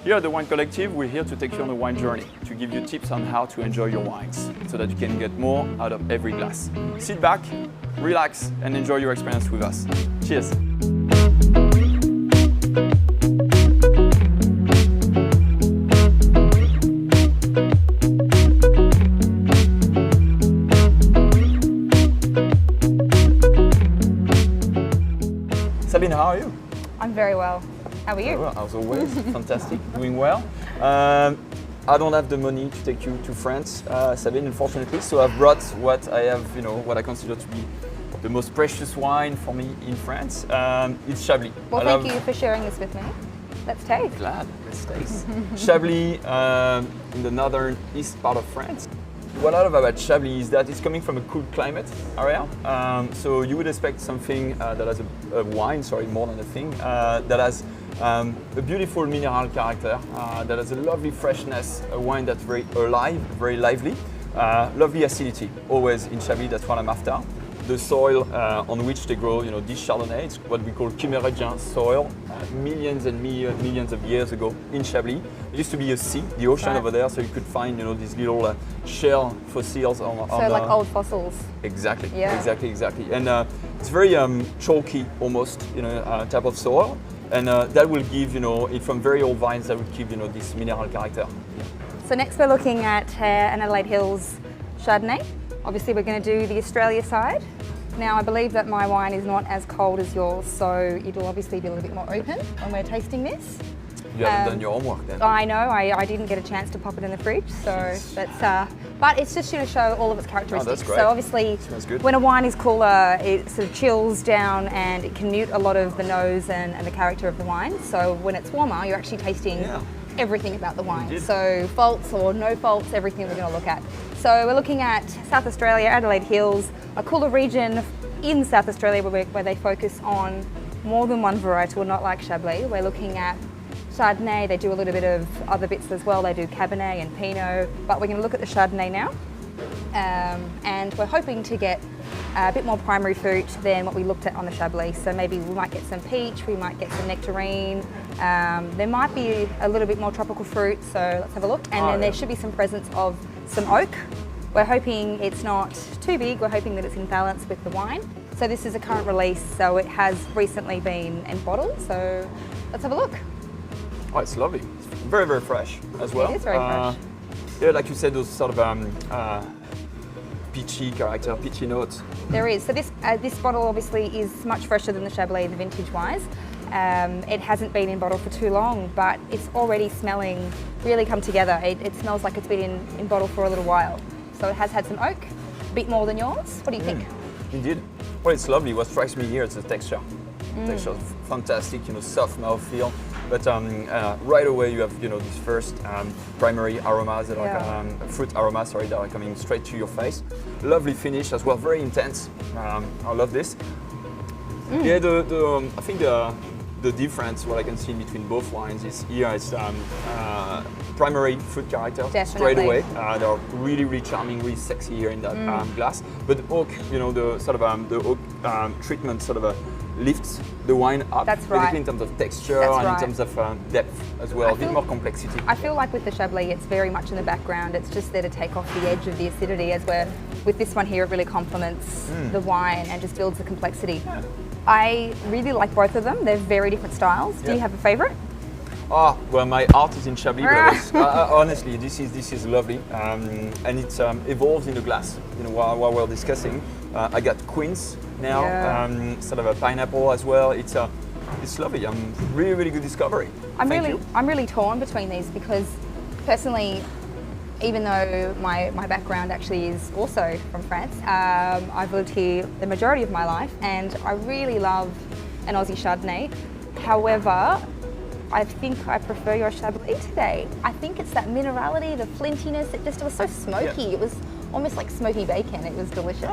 Here at the Wine Collective, we're here to take you on a wine journey, to give you tips on how to enjoy your wines, so that you can get more out of every glass. Sit back, relax, and enjoy your experience with us. Cheers! Sabine, how are you? I'm very well. How are you? Well, as always, fantastic, doing well. I don't have the money to take you to France, Sabine, unfortunately, so I've brought what I have, what I consider to be the most precious wine for me in France. It's Chablis. Well, thank you for sharing this with me. Let's taste. Glad, let's taste. Chablis in the northern east part of France. What I love about Chablis is that it's coming from a cool climate area. So you would expect something that has a wine, sorry, more than a thing, that has a beautiful mineral character, that has a lovely freshness, a wine that's very alive, very lively, lovely acidity, always in Chablis, that's what I'm after. The soil on which they grow, this Chardonnay, it's what we call Kimmeridien soil, millions and millions of years ago in Chablis. It used to be a sea, the ocean over there, so you could find, these little shell fossils on so like old fossils. Exactly, yeah. exactly. And it's very chalky, almost, type of soil, and that will give, it from very old vines, that will give, this mineral character. So next we're looking at an Adelaide Hills Chardonnay. Obviously we're going to do the Australia side. Now I believe that my wine is not as cold as yours, so it'll obviously be a little bit more open when we're tasting this. You haven't done your homework then. I know, I didn't get a chance to pop it in the fridge, so that's, but it's just to show all of its characteristics. Oh, that's great. So obviously when a wine is cooler, it sort of chills down and it can mute a lot of the nose and the character of the wine. So when it's warmer, you're actually tasting everything about the wine. So faults or no faults, everything we're going to look at. So we're looking at South Australia, Adelaide Hills, a cooler region in South Australia where they focus on more than one varietal, not like Chablis. We're looking at Chardonnay, they do a little bit of other bits as well. They do Cabernet and Pinot, but we're going to look at the Chardonnay now. And we're hoping to get a bit more primary fruit than what we looked at on the Chablis. So maybe we might get some peach, we might get some nectarine. There might be a little bit more tropical fruit, so let's have a look. And then there should be some presence of some oak. We're hoping it's not too big, we're hoping that it's in balance with the wine. So this is a current release, so it has recently been in bottle, so let's have a look. Oh, it's lovely. It's very, very fresh as well. It is very fresh. Yeah, like you said, those sort of peachy character, peachy notes. There is. So this bottle obviously is much fresher than the Chablis, the vintage-wise. It hasn't been in bottle for too long, but it's already smelling really come together. It smells like it's been in bottle for a little while. So it has had some oak, a bit more than yours. What do you think? Indeed. Well, it's lovely. What strikes me here is the texture. Texture is fantastic, soft mouthfeel. But right away you have, these first primary aromas that are fruit aromas, sorry, that are coming straight to your face. Lovely finish as well, very intense. I love this. Yeah, I think the difference, what I can see between both wines is here it's primary fruit character straight away. They're really, really charming, really sexy here in that glass. But the oak, the sort of the oak treatment sort of lifts the wine up, basically in terms of texture and in terms of depth as well, a bit more complexity. I feel like with the Chablis it's very much in the background, it's just there to take off the edge of the acidity, as with this one here it really complements the wine and just builds the complexity. I really like both of them, they're very different styles. Do you have a favourite? Oh, well, my heart is in Chablis, but honestly, this is lovely, and it evolves in the glass. While we're discussing, I got quince now, sort of a pineapple as well. It's lovely. Really, really good discovery. I'm really torn between these because, personally, even though my background actually is also from France, I've lived here the majority of my life, and I really love an Aussie Chardonnay. However, I think I prefer your Chablis today. I think it's that minerality, the flintiness, it was so smoky. It was almost like smoky bacon. It was delicious.